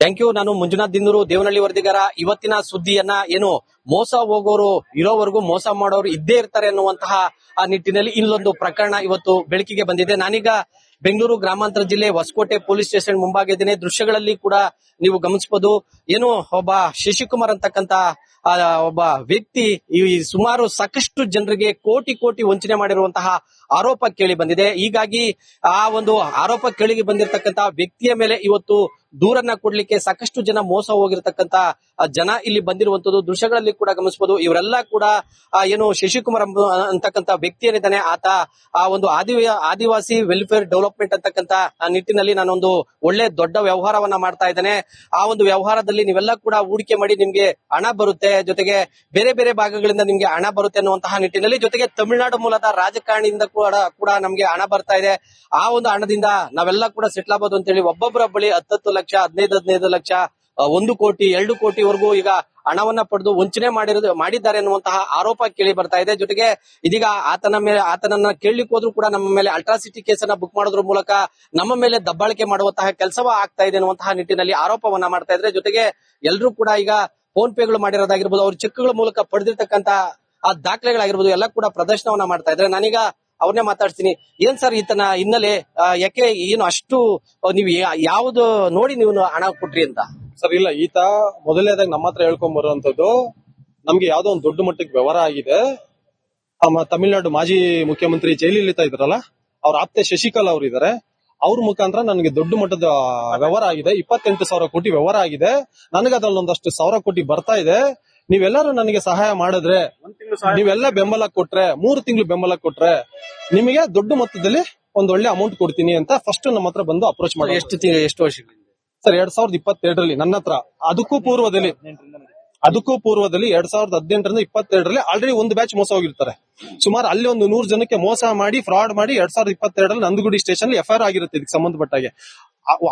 Thank you. ನಾನು ಮಂಜುನಾಥ್ ದಿನ್ನೂರು, ದೇವನಹಳ್ಳಿ ವರದಿಗಾರ. ಇವತ್ತಿನ ಸುದ್ದಿಯನ್ನ ಏನು ಮೋಸ ಹೋಗೋರು ಇರೋವರೆಗೂ ಮೋಸ ಮಾಡೋರು ಇದ್ದೇ ಇರ್ತಾರೆ ಅನ್ನುವಂತಹ ಆ ನಿಟ್ಟಿನಲ್ಲಿ ಇಲ್ಲೊಂದು ಪ್ರಕರಣ ಇವತ್ತು ಬೆಳಕಿಗೆ ಬಂದಿದೆ. ನಾನೀಗ ಬೆಂಗಳೂರು ಗ್ರಾಮಾಂತರ ಜಿಲ್ಲೆ ಹೊಸಕೋಟೆ ಪೊಲೀಸ್ ಸ್ಟೇಷನ್ ಮುಂಭಾಗ ಇದ್ದೇನೆ. ದೃಶ್ಯಗಳಲ್ಲಿ ಕೂಡ ನೀವು ಗಮನಿಸಬಹುದು. ಏನು ಒಬ್ಬ ಶಶಿಕುಮಾರ್ ಅಂತಕ್ಕಂತ ಒಬ್ಬ ವ್ಯಕ್ತಿ ಈ ಸುಮಾರು ಸಾಕಷ್ಟು ಜನರಿಗೆ ಕೋಟಿ ವಂಚನೆ ಮಾಡಿರುವಂತಹ ಆರೋಪ ಕೇಳಿ ಬಂದಿದೆ. ಹೀಗಾಗಿ ಆ ಒಂದು ಆರೋಪ ಕೇಳಿ ಬಂದಿರತಕ್ಕಂತ ವ್ಯಕ್ತಿಯ ಮೇಲೆ ಇವತ್ತು ದೂರನ್ನ ಕೊಡ್ಲಿಕ್ಕೆ ಸಾಕಷ್ಟು ಜನ ಮೋಸ ಹೋಗಿರ್ತಕ್ಕಂತ ಜನ ಇಲ್ಲಿ ಬಂದಿರುವಂತದ್ದು ದೃಶ್ಯಗಳಲ್ಲಿ ಕೂಡ ಗಮನಿಸಬಹುದು. ಇವರೆಲ್ಲ ಕೂಡ ಏನು ಶಶಿಕುಮಾರ್ ಅಂತಕ್ಕಂತ ವ್ಯಕ್ತಿ ಏನಿದ್ದಾನೆ ಆತ ಆ ಒಂದು ಆದಿವಾಸಿ ವೆಲ್ಫೇರ್ ಡೆವಲಪ್ಮೆಂಟ್ ಅಂತಕ್ಕಂತ ನಿಟ್ಟಿನಲ್ಲಿ ನಾನೊಂದು ಒಳ್ಳೆ ದೊಡ್ಡ ವ್ಯವಹಾರವನ್ನ ಮಾಡ್ತಾ ಇದ್ದೇನೆ. ಆ ಒಂದು ವ್ಯವಹಾರದಲ್ಲಿ ನೀವೆಲ್ಲ ಕೂಡ ಹೂಡಿಕೆ ಮಾಡಿ ನಿಮ್ಗೆ ಹಣ ಬರುತ್ತೆ, ಜೊತೆಗೆ ಬೇರೆ ಬೇರೆ ಭಾಗಗಳಿಂದ ನಿಮ್ಗೆ ಹಣ ಬರುತ್ತೆ ಅನ್ನುವಂತಹ ನಿಟ್ಟಿನಲ್ಲಿ, ಜೊತೆಗೆ ತಮಿಳುನಾಡು ಮೂಲದ ರಾಜಕಾರಣಿಯಿಂದ ಕೂಡ ನಮ್ಗೆ ಹಣ ಬರ್ತಾ ಇದೆ. ಆ ಒಂದು ಹಣದಿಂದ ನಾವೆಲ್ಲ ಕೂಡ ಸೆಟ್ಲ್ ಆಗಬಹುದು ಅಂತ ಹೇಳಿ ಒಬ್ಬೊಬ್ಬರ ಬಳಿ 10 ಲಕ್ಷ 15 ಲಕ್ಷ 1 ಕೋಟಿ 2 ಕೋಟಿವರೆಗೂ ಈಗ ಹಣವನ್ನ ಪಡೆದು ವಂಚನೆ ಮಾಡಿದ್ದಾರೆ ಅನ್ನುವಂತಹ ಆರೋಪ ಕೇಳಿ ಬರ್ತಾ ಇದೆ. ಜೊತೆಗೆ ಇದೀಗ ಆತನನ್ನ ಕೇಳಲಿಕ್ಕೆ ಹೋದ್ರೂ ಕೂಡ ನಮ್ಮ ಮೇಲೆ ಅಲ್ಟ್ರಾಸಿಟಿ ಕೇಸನ್ನ ಬುಕ್ ಮಾಡೋದ್ರ ಮೂಲಕ ನಮ್ಮ ಮೇಲೆ ದಬ್ಬಾಳಿಕೆ ಮಾಡುವಂತಹ ಕೆಲಸವ ಆಗ್ತಾ ಇದೆ ಅನ್ನುವಂತಹ ನಿಟ್ಟಿನಲ್ಲಿ ಆರೋಪವನ್ನ ಮಾಡ್ತಾ ಇದ್ರೆ, ಜೊತೆಗೆ ಎಲ್ಲರೂ ಕೂಡ ಈಗ ಫೋನ್ ಪೇಗಳು ಮಾಡಿರೋದಾಗಿರ್ಬೋದು, ಅವ್ರ ಚೆಕ್ಗಳ ಮೂಲಕ ಪಡೆದಿರ್ತಕ್ಕಂತ ಆ ದಾಖಲೆಗಳಾಗಿರ್ಬೋದು ಎಲ್ಲ ಕೂಡ ಪ್ರದರ್ಶನವನ್ನ ಮಾಡ್ತಾ ಇದ್ರೆ, ನಾನೀಗ ಅವ್ರನ್ನೇ ಮಾತಾಡ್ತೀನಿ. ಏನ್ ಸರ್ ಈತನ ಹಿನ್ನೆಲೆ, ಯಾಕೆ ಏನು ಅಷ್ಟು ನೀವು ಯಾವ್ದು ನೋಡಿ ನೀವು ಹಣ ಕೊಟ್ರಿ ಅಂತ? ಸರ್ ಇಲ್ಲ, ಈತ ಮೊದಲನೇದಾಗಿ ನಮ್ಮ ಹತ್ರ ಹೇಳ್ಕೊಂಡ್ ಬರುವಂತದ್ದು, ನಮ್ಗೆ ಯಾವ್ದೋ ಒಂದು ದೊಡ್ಡ ಮಟ್ಟಕ್ಕೆ ವ್ಯವಹಾರ ಆಗಿದೆ. ತಮಿಳುನಾಡು ಮಾಜಿ ಮುಖ್ಯಮಂತ್ರಿ ಜಯಲಲಿತಾ ಇದ್ರಲ್ಲ, ಅವ್ರ ಆಪ್ತೆ ಶಶಿಕಲಾ ಅವ್ರು ಇದಾರೆ, ಅವ್ರ ಮುಖಾಂತರ ನನಗೆ ದೊಡ್ಡ ಮಟ್ಟದ ವ್ಯವಹಾರ ಆಗಿದೆ. 28,000 ಕೋಟಿ ವ್ಯವಹಾರ ಆಗಿದೆ. ನನಗೆ ಅದ್ರಲ್ಲಿ ಒಂದಷ್ಟು 1,000 ಕೋಟಿ ಬರ್ತಾ ಇದೆ. ನೀವೆಲ್ಲರೂ ನನಗೆ ಸಹಾಯ ಮಾಡಿದ್ರೆ, ನೀವೆಲ್ಲ ಬೆಂಬಲ ಕೊಟ್ರೆ, 3 ತಿಂಗಳು ಬೆಂಬಲ ಕೊಟ್ರೆ ನಿಮಗೆ ದೊಡ್ಡ ಮೊತ್ತದಲ್ಲಿ ಒಂದ್ ಒಳ್ಳೆ ಅಮೌಂಟ್ ಕೊಡ್ತೀನಿ ಅಂತ ಫಸ್ಟ್ ನಮ್ಮ ಹತ್ರ ಬಂದು ಅಪ್ರೋಚ್ ಮಾಡಿ. ಎಷ್ಟು ವರ್ಷಗಳಿಂದ ಸರ್ 2022ರಲ್ಲಿ ನನ್ನ ಹತ್ರ, ಅದಕ್ಕೂ ಪೂರ್ವದಲ್ಲಿ 2018ರಿಂದ 22ರಲ್ಲಿ ಆಲ್ರೆಡಿ ಒಂದು ಬ್ಯಾಚ್ ಮೋಸ ಹೋಗಿರ್ತಾರೆ. ಸುಮಾರು ಅಲ್ಲಿ ಒಂದು 100 ಜನಕ್ಕೆ ಮೋಸ ಮಾಡಿ ಫ್ರಾಡ್ ಮಾಡಿ 2022ರಲ್ಲಿ ನಂದಗುಡಿ ಸ್ಟೇಷನ್ FIR ಆಗಿರುತ್ತೆ ಇದಕ್ಕೆ ಸಂಬಂಧಪಟ್ಟಾಗೆ.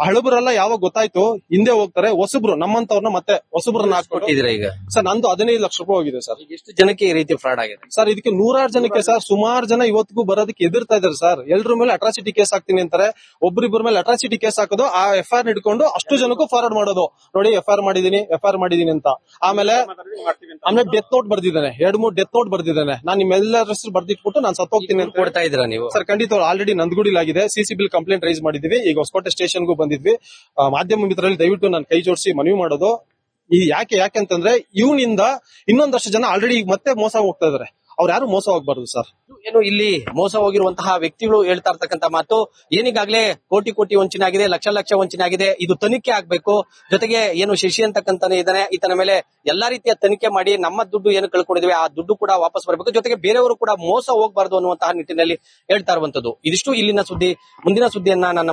ಹಳಬರೆಲ್ಲ ಯಾವಾಗ ಗೊತ್ತಾಯ್ತು ಹಿಂದೆ ಹೋಗ್ತಾರೆ, ಹೊಸಬ್ರು ನಮ್ಮಂತವ್ರನ್ನ ಮತ್ತೆ ಹೊಸಬ್ರನ್ನ ಹಾಕೊಟ್ಟಿದ್ರೆ ಈಗ ಸರ್ ನಂದು 15 ಲಕ್ಷ ರೂಪಾಯಿ ಹೋಗಿದೆ ಸರ್. ಎಷ್ಟು ಜನಕ್ಕೆ ಈ ರೀತಿ ಫ್ರಾಡ್ ಆಗಿದೆ ಸರ್? ಇದಕ್ಕೆ 100 ಜನಕ್ಕೆ ಸರ್. ಸುಮಾರು ಜನ ಇವತ್ತಿಗೂ ಬರೋದಕ್ಕೆ ಎದುರ್ತಾ ಇದಾರೆ ಸರ್. ಎಲ್ರ ಮೇಲೆ ಅಟ್ರಾಸಿಟಿ ಕೇಸ್ ಹಾಕ್ತೀನಿ ಅಂತಾರೆ. ಒಬ್ರಿಬ್ಬರ ಮೇಲೆ ಅಟ್ರಾಸಿಟಿ ಕೇಸ್ ಹಾಕೋದು, ಆ FIR ಹಿಡ್ಕೊಂಡು ಅಷ್ಟು ಜನಕ್ಕೂ ಫಾರ್ವರ್ಡ್ ಮಾಡೋದು, ನೋಡಿ FIR ಮಾಡಿದೀನಿ ಅಂತ. ಆಮೇಲೆ ಡೆತ್ ನೋಟ್ ಬರ್ದಿದ್ದಾನೆ, 2-3 ಡೆತ್ ನೋಟ್ ಬರ್ದಿದ್ದಾನೆ. ನಾನು ನಿಮ್ಮೆಲ್ಲರ ಹೆಸರು ಬರ್ದಿಟ್ಬಿಟ್ಟು ನಾನು ಸತ್ತೋಗ್ತೀನಿ ಅಂತ ಕೊಡ್ತಾ ಇದ್ದೀರಾ ನೀವು? ಸರ್ ಖಂಡಿತ. ಆಲ್ರೆಡಿ ನಂದಗುಡಿಲಾಗಿದೆ, CC ಬಿಲ್ ಕಂಪ್ಲೇಂಟ್ ರೈಸ್ ಮಾಡಿದೀವಿ. ಈಗ ಹೊಸಕೋಟೆ ಸ್ಟೇಷನ್ ಬಂದಿದ್ವಿ. ಮಾಧ್ಯಮ ಮಿತ್ರರಲ್ಲಿ ದಯವಿಟ್ಟು ನಾನು ಕೈ ಜೋಡಿಸಿ ಮನವಿ ಮಾಡೋದು ಯಾಕೆಂತಂದ್ರೆ ಇವನಿಂದ ಇನ್ನೊಂದಷ್ಟು ಜನ ಆಲ್ರೆಡಿ ಈಗ ಮತ್ತೆ ಮೋಸ ಹೋಗ್ತಾ ಇದಾರೆ. ಅವ್ರು ಯಾರು ಮೋಸ ಹೋಗ್ಬಾರ್ದು ಸರ್. ಏನು ಇಲ್ಲಿ ಮೋಸ ಹೋಗಿರುವಂತಹ ವ್ಯಕ್ತಿಗಳು ಹೇಳ್ತಾ ಇರ್ತಕ್ಕಂಥ ಮಾತು, ಏನಿಗಾಗ್ಲೇ ಕೋಟಿ ವಂಚನೆ ಆಗಿದೆ, ಲಕ್ಷ ವಂಚನೆ ಆಗಿದೆ, ಇದು ತನಿಖೆ ಆಗ್ಬೇಕು. ಜೊತೆಗೆ ಏನು ಶಶಿ ಅಂತಕ್ಕಂತಾನೆ ಇದ್ದಾನೆ, ಈತನ ಮೇಲೆ ಎಲ್ಲಾ ರೀತಿಯ ತನಿಖೆ ಮಾಡಿ ನಮ್ಮ ದುಡ್ಡು ಏನು ಕಳ್ಕೊಂಡಿದ್ವಿ ಆ ದುಡ್ಡು ಕೂಡ ವಾಪಸ್ ಬರಬೇಕು. ಜೊತೆಗೆ ಬೇರೆಯವರು ಕೂಡ ಮೋಸ ಹೋಗಬಾರ್ದು ಅನ್ನುವಂತಹ ನಿಟ್ಟಿನಲ್ಲಿ ಹೇಳ್ತಾ ಇರುವಂತದ್ದು. ಇದಿಷ್ಟು ಇಲ್ಲಿನ ಸುದ್ದಿ. ಮುಂದಿನ ಸುದ್ದಿಯನ್ನ ನನ್ನ